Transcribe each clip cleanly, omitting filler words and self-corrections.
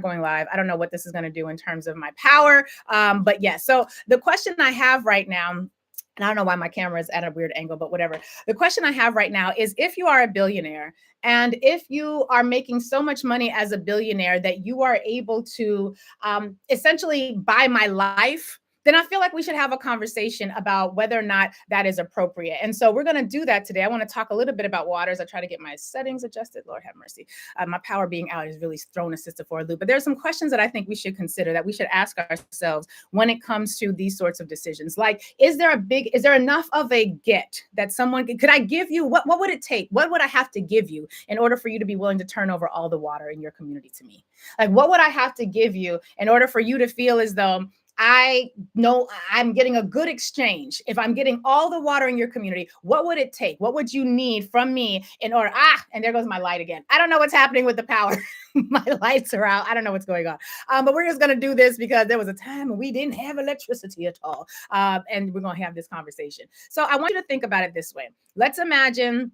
going live. I don't know what this is going to do in terms of my power. But yeah, so the question I have right now, and I don't know why my camera is at a weird angle, but whatever. The question I have right now is, if you are a billionaire and if you are making so much money as a billionaire that you are able to essentially buy my life, then I feel like we should have a conversation about whether or not that is appropriate. And so we're going to do that today. I want to talk a little bit about water as I try to get my settings adjusted. Lord have mercy. My power being out has really thrown a sister for a loop. But there's some questions that I think we should consider, that we should ask ourselves when it comes to these sorts of decisions. Like, is there enough of a get that someone could I give you? What would it take? What would I have to give you in order for you to be willing to turn over all the water in your community to me? Like, what would I have to give you in order for you to feel as though I know I'm getting a good exchange? If I'm getting all the water in your community, what would it take? What would you need from me in order? And there goes my light again. I don't know what's happening with the power. My lights are out. I don't know what's going on. But we're just going to do this because there was a time when we didn't have electricity at all. And we're going to have this conversation. So I want you to think about it this way. Let's imagine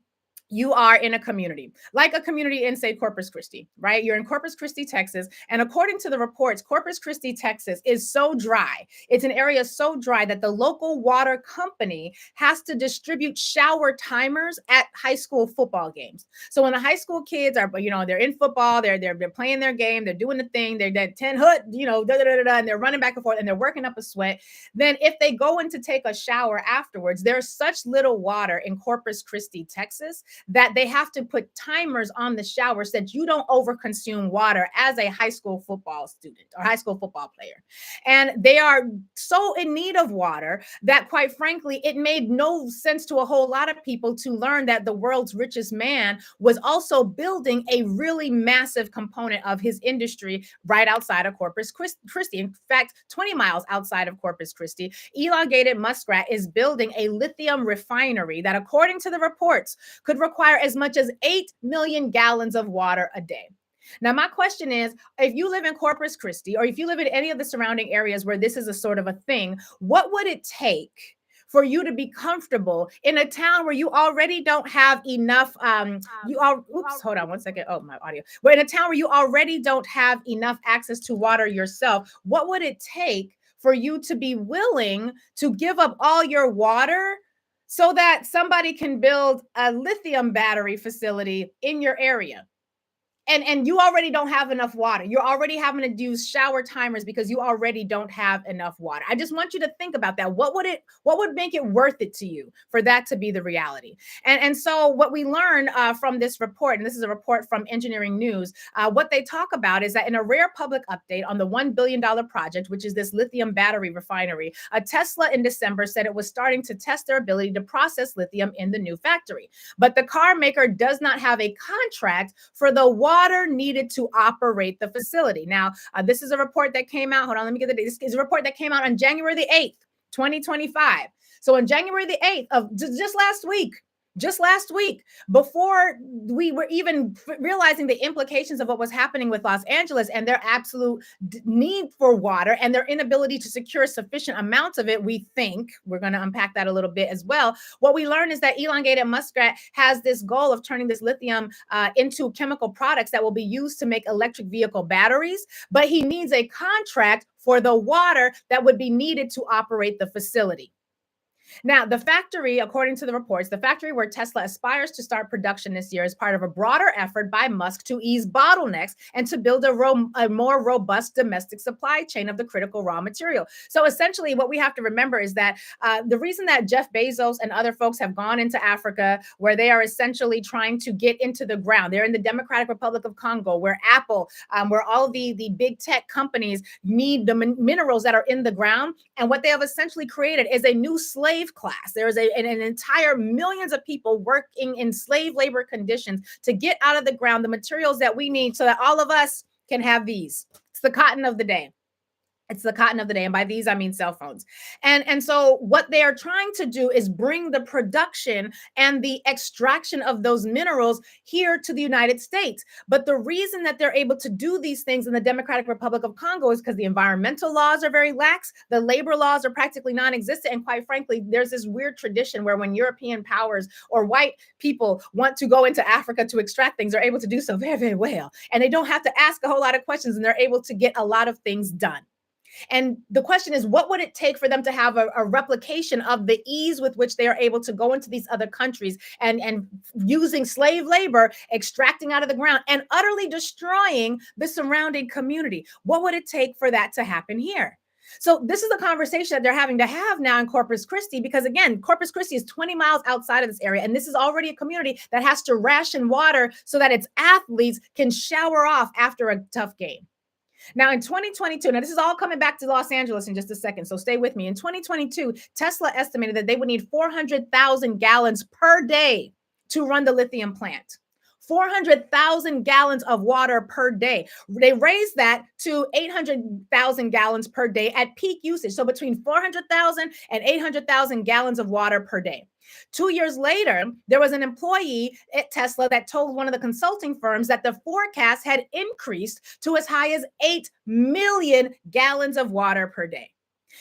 you are in a community, like a community in, say, Corpus Christi, right? You're in Corpus Christi, Texas. And according to the reports, Corpus Christi, Texas is so dry. It's an area so dry that the local water company has to distribute shower timers at high school football games. So when the high school kids are, they're in football, they're playing their game, they're doing the thing, they're 10 hood, and they're running back and forth and they're working up a sweat. Then if they go in to take a shower afterwards, there's such little water in Corpus Christi, Texas, that they have to put timers on the shower so that you don't overconsume water as a high school football student or high school football player. And they are so in need of water that, quite frankly, it made no sense to a whole lot of people to learn that the world's richest man was also building a really massive component of his industry right outside of Corpus Christi. In fact, 20 miles outside of Corpus Christi, Elongated Muskrat is building a lithium refinery that, according to the reports, could require as much as 8 million gallons of water a day. Now, my question is, if you live in Corpus Christi or if you live in any of the surrounding areas where this is a sort of a thing, what would it take for you to be comfortable in a town where you already don't have enough, hold on one second. Oh, my audio. We're in a town where you already don't have enough access to water yourself. What would it take for you to be willing to give up all your water so that somebody can build a lithium battery facility in your area? And you already don't have enough water. You're already having to use shower timers because you already don't have enough water. I just want you to think about that. What would make it worth it to you for that to be the reality? And so what we learned from this report, and this is a report from Engineering News, what they talk about is that in a rare public update on the $1 billion project, which is this lithium battery refinery, Tesla in December said it was starting to test their ability to process lithium in the new factory. But the car maker does not have a contract for the water needed to operate the facility. Now, this is a report that came out. Hold on, let me get the date. This is a report that came out on January the 8th, 2025. So on January the 8th of just last week, before we were even realizing the implications of what was happening with Los Angeles and their absolute need for water and their inability to secure sufficient amounts of it, we think, we're going to unpack that a little bit as well. What we learned is that Elongated Muskrat has this goal of turning this lithium into chemical products that will be used to make electric vehicle batteries, but he needs a contract for the water that would be needed to operate the facility. Now, the factory, according to the reports, the factory where Tesla aspires to start production this year is part of a broader effort by Musk to ease bottlenecks and to build a more robust domestic supply chain of the critical raw material. So essentially, what we have to remember is that the reason that Jeff Bezos and other folks have gone into Africa, where they are essentially trying to get into the ground, they're in the Democratic Republic of Congo, where Apple, where all the big tech companies need the minerals that are in the ground. And what they have essentially created is a new slave class. There is an entire millions of people working in slave labor conditions to get out of the ground the materials that we need so that all of us can have these. It's the cotton of the day. It's the cotton of the day. And by these, I mean cell phones. And so what they are trying to do is bring the production and the extraction of those minerals here to the United States. But the reason that they're able to do these things in the Democratic Republic of Congo is because the environmental laws are very lax. The labor laws are practically non-existent. And quite frankly, there's this weird tradition where when European powers or white people want to go into Africa to extract things, they're able to do so very, very well. And they don't have to ask a whole lot of questions, and they're able to get a lot of things done. And the question is, what would it take for them to have a replication of the ease with which they are able to go into these other countries and using slave labor, extracting out of the ground and utterly destroying the surrounding community? What would it take for that to happen here? So this is a conversation that they're having to have now in Corpus Christi, because again, Corpus Christi is 20 miles outside of this area. And this is already a community that has to ration water so that its athletes can shower off after a tough game. Now, in 2022, now this is all coming back to Los Angeles in just a second, so stay with me. In 2022, Tesla estimated that they would need 400,000 gallons per day to run the lithium plant. 400,000 gallons of water per day. They raised that to 800,000 gallons per day at peak usage. So between 400,000 and 800,000 gallons of water per day. 2 years later, there was an employee at Tesla that told one of the consulting firms that the forecast had increased to as high as 8 million gallons of water per day.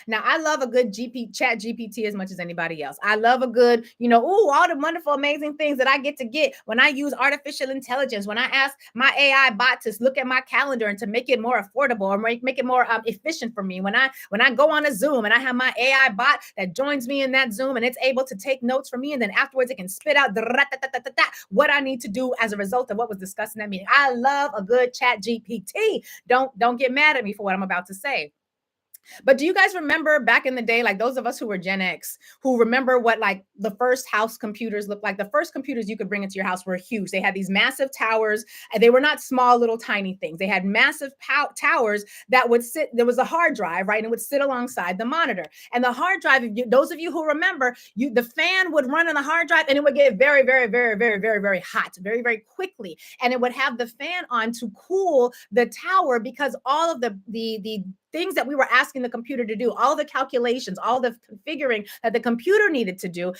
Now, I love a good chat GPT as much as anybody else. I love a good, all the wonderful, amazing things that I get when I use artificial intelligence, when I ask my AI bot to look at my calendar and to make it more affordable or make it more efficient for me. When I go on a Zoom and I have my AI bot that joins me in that Zoom and it's able to take notes for me, and then afterwards it can spit out what I need to do as a result of what was discussed in that meeting. I love a good chat GPT. Don't get mad at me for what I'm about to say. But do you guys remember back in the day, like those of us who were Gen X, who remember what like the first house computers looked like? The first computers you could bring into your house were huge. They had these massive towers. And they were not small, little tiny things. They had massive towers that would sit. There was a hard drive, right? And it would sit alongside the monitor. And the hard drive, those of you who remember, the fan would run on the hard drive and it would get very, very, very, very, very, very hot, very, very quickly. And it would have the fan on to cool the tower, because all of the things that we were asking the computer to do, all the calculations, all the configuring that the computer needed to do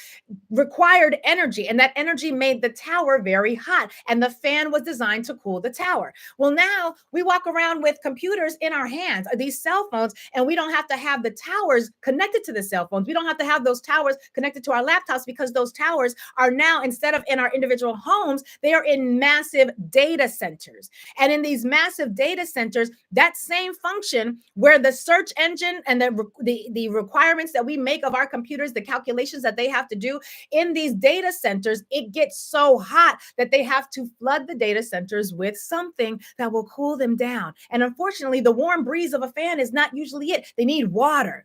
required energy. And that energy made the tower very hot. And the fan was designed to cool the tower. Well, now we walk around with computers in our hands, these cell phones, and we don't have to have the towers connected to the cell phones. We don't have to have those towers connected to our laptops, because those towers are now, instead of in our individual homes, they are in massive data centers. And in these massive data centers, that same function where the search engine and the requirements that we make of our computers, the calculations that they have to do in these data centers, it gets so hot that they have to flood the data centers with something that will cool them down. And unfortunately, the warm breeze of a fan is not usually it. They need water.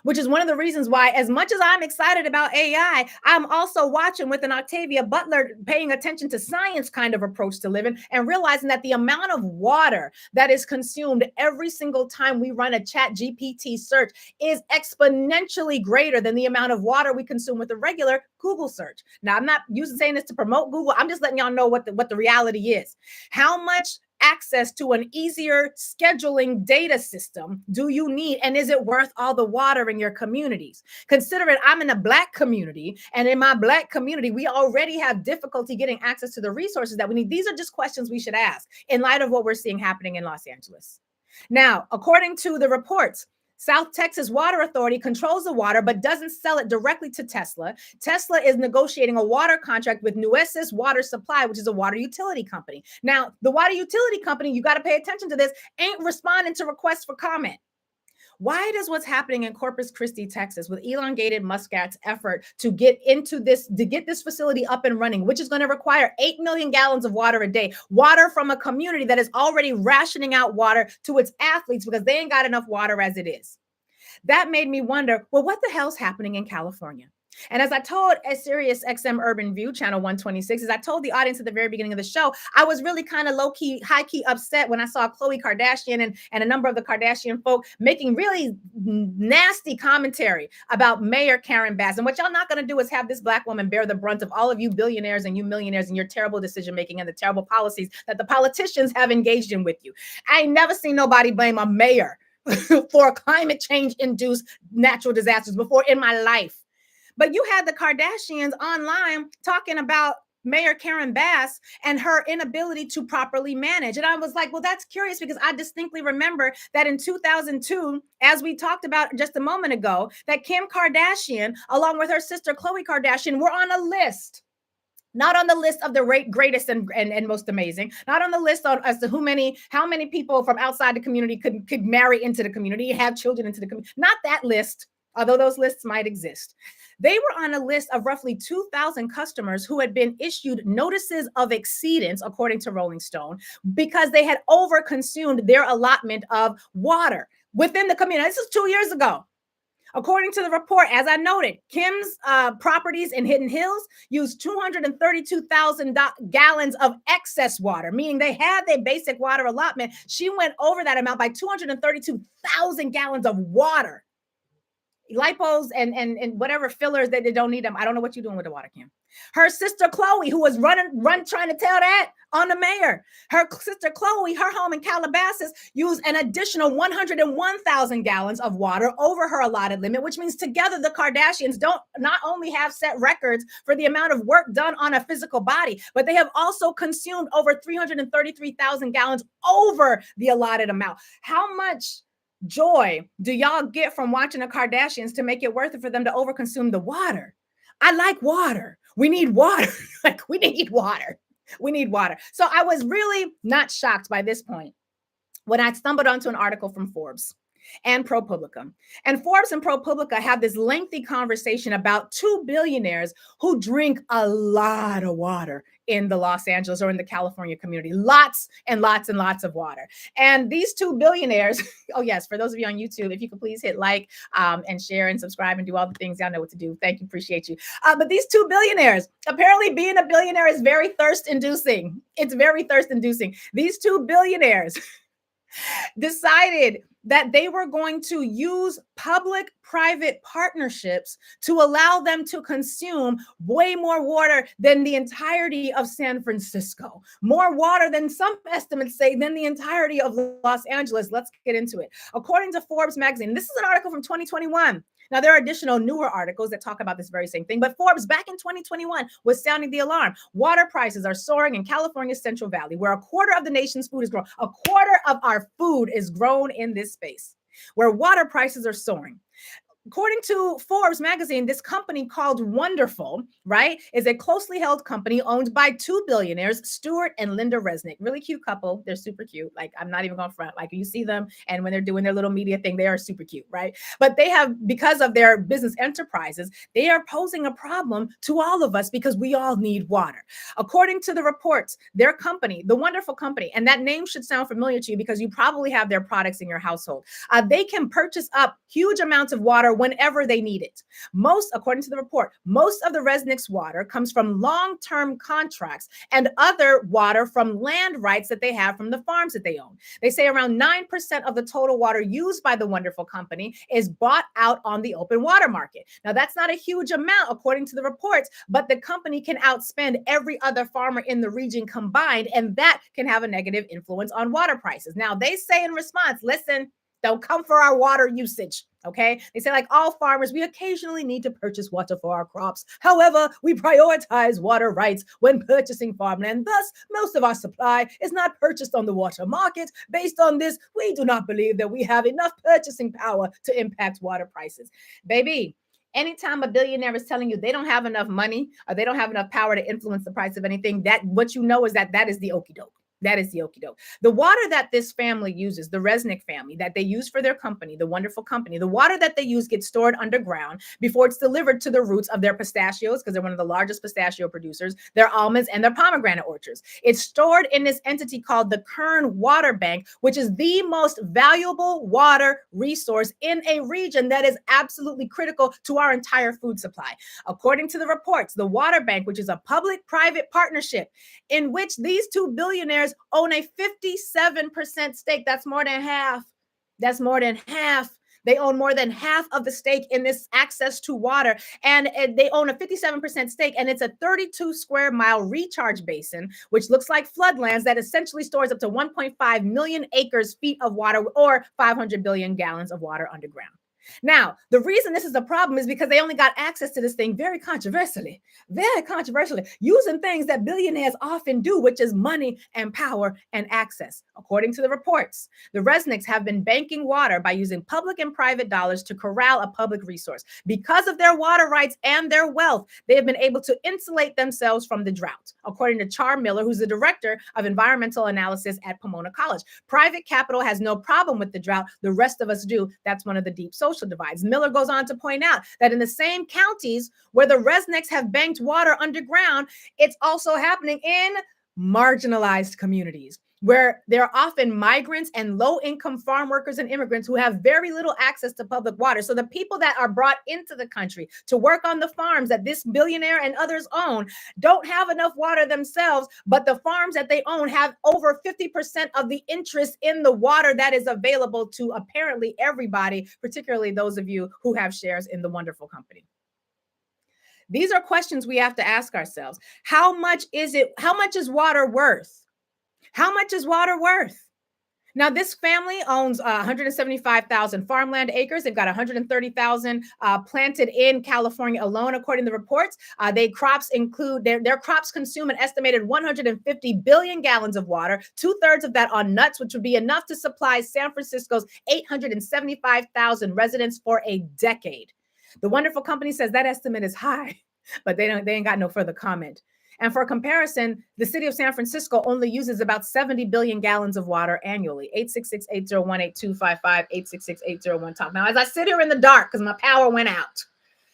Which is one of the reasons why, as much as I'm excited about AI, I'm also watching with an Octavia Butler, paying attention to science kind of approach to living, and realizing that the amount of water that is consumed every single time we run a chat GPT search is exponentially greater than the amount of water we consume with a regular Google search. Now, I'm not saying this to promote Google. I'm just letting y'all know what the reality is. How much access to an easier scheduling data system do you need? And is it worth all the water in your communities? Considering I'm in a Black community, and in my Black community, we already have difficulty getting access to the resources that we need. These are just questions we should ask in light of what we're seeing happening in Los Angeles. Now, according to the reports, South Texas Water Authority controls the water, but doesn't sell it directly to Tesla. Tesla is negotiating a water contract with Nueces Water Supply, which is a water utility company. Now, the water utility company, you got to pay attention to this, ain't responding to requests for comment. Why does what's happening in Corpus Christi, Texas, with elongated Muscat's effort to get this facility up and running, which is going to require 8 million gallons of water a day, water from a community that is already rationing out water to its athletes because they ain't got enough water as it is? That made me wonder, well, what the hell's happening in California? And as I told at SiriusXM Urban View, channel 126, as I told the audience at the very beginning of the show, I was really kind of low-key, high-key upset when I saw Khloe Kardashian and a number of the Kardashian folk making really nasty commentary about Mayor Karen Bass. And what y'all not going to do is have this Black woman bear the brunt of all of you billionaires and you millionaires and your terrible decision-making and the terrible policies that the politicians have engaged in with you. I ain't never seen nobody blame a mayor for climate change induced natural disasters before in my life. But you had the Kardashians online talking about Mayor Karen Bass and her inability to properly manage. And I was like, well, that's curious because I distinctly remember that in 2002, as we talked about just a moment ago, that Kim Kardashian, along with her sister Khloe Kardashian, were on a list. Not on the list of the greatest and most amazing, not on the list on as to how many people from outside the community could marry into the community, have children into the community. Not that list, although those lists might exist. They were on a list of roughly 2,000 customers who had been issued notices of exceedance, according to Rolling Stone, because they had overconsumed their allotment of water within the community. This is 2 years ago. According to the report, as I noted, Kim's properties in Hidden Hills used 232,000 gallons of excess water, meaning they had their basic water allotment. She went over that amount by 232,000 gallons of water. Lipos and whatever fillers that they don't need them. I don't know what you're doing with the water, Kim. Her sister Khloe, who was trying to tell that on the mayor. Her sister Khloe, her home in Calabasas, used an additional 101,000 gallons of water over her allotted limit, which means together the Kardashians don't not only have set records for the amount of work done on a physical body, but they have also consumed over 333,000 gallons over the allotted amount. How much joy do y'all get from watching the Kardashians to make it worth it for them to overconsume the water? I like water. We need water. We need water. We need water. So I was really not shocked by this point when I stumbled onto an article from Forbes and ProPublica. And Forbes and ProPublica have this lengthy conversation about two billionaires who drink a lot of water in the Los Angeles or in the California community. Lots and lots and lots of water. And these two billionaires, oh yes, for those of you on YouTube, if you could please hit like and share and subscribe and do all the things, y'all know what to do. Thank you, appreciate you. But these two billionaires, apparently being a billionaire is very thirst-inducing. It's very thirst-inducing. These two billionaires decided that they were going to use public-private partnerships to allow them to consume way more water than the entirety of San Francisco. More water than some estimates say than the entirety of Los Angeles. Let's get into it. According to Forbes magazine, this is an article from 2021. Now, there are additional newer articles that talk about this very same thing, but Forbes back in 2021 was sounding the alarm. Water prices are soaring in California's Central Valley, where a quarter of the nation's food is grown. A quarter of our food is grown in this space, where water prices are soaring. According to Forbes magazine, this company called Wonderful, right, is a closely held company owned by two billionaires, Stuart and Linda Resnick. Really cute couple. They're super cute. Like, I'm not even going to front. Like, you see them, and when they're doing their little media thing, they are super cute, right? But they have, because of their business enterprises, they are posing a problem to all of us because we all need water. According to the reports, their company, the Wonderful Company, and that name should sound familiar to you because you probably have their products in your household. They can purchase up huge amounts of water whenever they need it. According to the report, most of the Resnick's water comes from long-term contracts and other water from land rights that they have from the farms that they own. They say around 9% of the total water used by the Wonderful Company is bought out on the open water market. Now, that's not a huge amount, according to the reports, but the company can outspend every other farmer in the region combined, and that can have a negative influence on water prices. Now, they say in response, listen, don't come for our water usage, okay? They say, like all farmers, we occasionally need to purchase water for our crops. However, we prioritize water rights when purchasing farmland. Thus, most of our supply is not purchased on the water market. Based on this, we do not believe that we have enough purchasing power to impact water prices. Baby, anytime a billionaire is telling you they don't have enough money or they don't have enough power to influence the price of anything, that what you know is that is the okie doke. That is the okie doke. The water that this family uses, the Resnick family, that they use for their company, the Wonderful Company, the water that they use gets stored underground before it's delivered to the roots of their pistachios, because they're one of the largest pistachio producers, their almonds, and their pomegranate orchards. It's stored in this entity called the Kern Water Bank, which is the most valuable water resource in a region that is absolutely critical to our entire food supply. According to the reports, the water bank, which is a public-private partnership in which these two billionaires own a 57% stake. That's more than half. That's more than half. They own more than half of the stake in this access to water, and they own a 57% stake, and it's a 32 square mile recharge basin, which looks like floodlands that essentially stores up to 1.5 million acres feet of water, or 500 billion gallons of water underground. Now, the reason this is a problem is because they only got access to this thing very controversially, using things that billionaires often do, which is money and power and access. According to the reports, the Resnicks have been banking water by using public and private dollars to corral a public resource. Because of their water rights and their wealth, they have been able to insulate themselves from the drought, according to Char Miller, who's the director of environmental analysis at Pomona College. Private capital has no problem with the drought. The rest of us do. That's one of the deep social divides. Miller goes on to point out that in the same counties where the Resnicks have banked water underground, it's also happening in marginalized communities, where there are often migrants and low-income farm workers and immigrants who have very little access to public water. So the people that are brought into the country to work on the farms that this billionaire and others own don't have enough water themselves, but the farms that they own have over 50% of the interest in the water that is available to apparently everybody, particularly those of you who have shares in the wonderful company. These are questions we have to ask ourselves. How much is it? How much is water worth? How much is water worth? Now, this family owns 175,000 farmland acres. They've got 130,000 planted in California alone, according to the reports. Their crops consume an estimated 150 billion gallons of water, 2/3 of that on nuts, which would be enough to supply San Francisco's 875,000 residents for a decade. The wonderful company says that estimate is high, but they ain't got no further comment. And for comparison, the city of San Francisco only uses about 70 billion gallons of water annually. 866-801-8255, 866-801-TALK. Now, as I sit here in the dark because my power went out,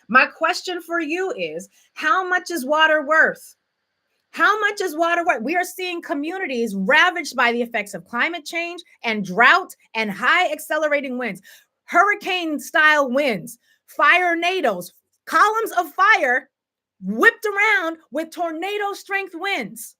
my question for you is, how much is water worth? How much is water worth? We are seeing communities ravaged by the effects of climate change and drought and high accelerating winds, hurricane-style winds, fire-nados, columns of fire whipped around with tornado strength winds.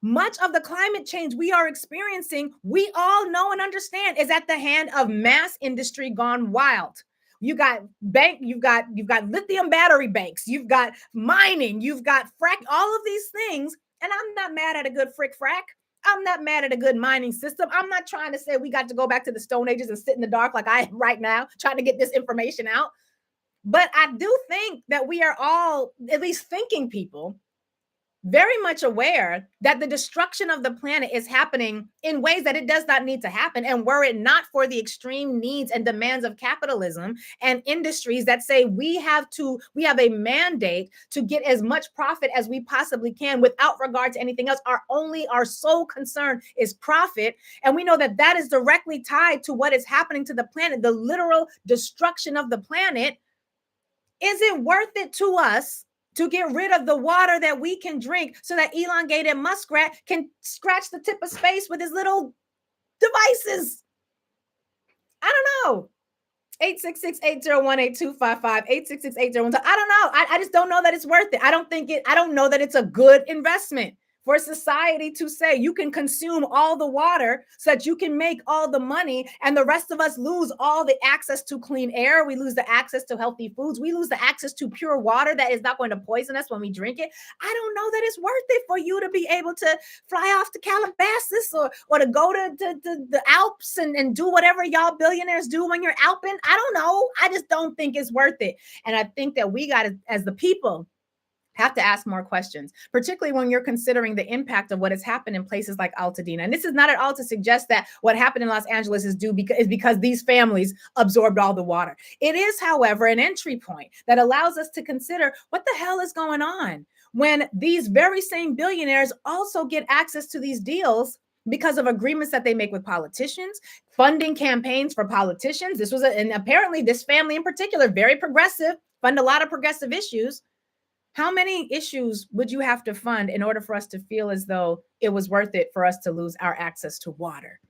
Much of the climate change we are experiencing, we all know and understand, is at the hand of mass industry gone wild. You've got lithium battery banks, you've got mining, you've got frack, all of these things. And I'm not mad at a good frack. I'm not mad at a good mining system. I'm not trying to say we got to go back to the Stone Ages and sit in the dark like I am right now, trying to get this information out. But I do think that we are all, at least thinking people, very much aware that the destruction of the planet is happening in ways that it does not need to happen. And were it not for the extreme needs and demands of capitalism and industries that say we have a mandate to get as much profit as we possibly can without regard to anything else. Our sole concern is profit. And we know that that is directly tied to what is happening to the planet, the literal destruction of the planet. Is it worth it to us to get rid of the water that we can drink so that elongated muskrat can scratch the tip of space with his little devices? I don't know. 866-801-8255, 866-801. I don't know. I just don't know that it's worth it. I don't know that it's a good investment for society to say you can consume all the water so that you can make all the money, and the rest of us lose all the access to clean air. We lose the access to healthy foods. We lose the access to pure water that is not going to poison us when we drink it. I don't know that it's worth it for you to be able to fly off to Calabasas or to go to the Alps and do whatever y'all billionaires do when you're Alping. I don't know. I just don't think it's worth it. And I think that we got to, as the people, have to ask more questions, particularly when you're considering the impact of what has happened in places like Altadena. And this is not at all to suggest that what happened in Los Angeles is because these families absorbed all the water. It is, however, an entry point that allows us to consider what the hell is going on when these very same billionaires also get access to these deals because of agreements that they make with politicians, funding campaigns for politicians. And apparently this family in particular, very progressive, fund a lot of progressive issues. How many issues would you have to fund in order for us to feel as though it was worth it for us to lose our access to water?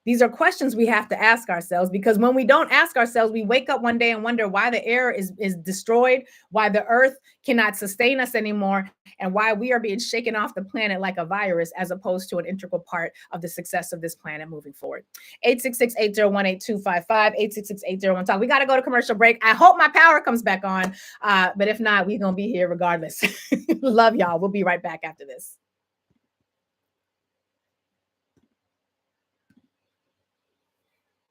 These are questions we have to ask ourselves, because when we don't ask ourselves, we wake up one day and wonder why the air is destroyed, why the earth cannot sustain us anymore, and why we are being shaken off the planet like a virus, as opposed to an integral part of the success of this planet moving forward. 866-801-8255, 866-801-TALK. We got to go to commercial break. I hope my power comes back on, but if not, we're going to be here regardless. Love y'all. We'll be right back after this.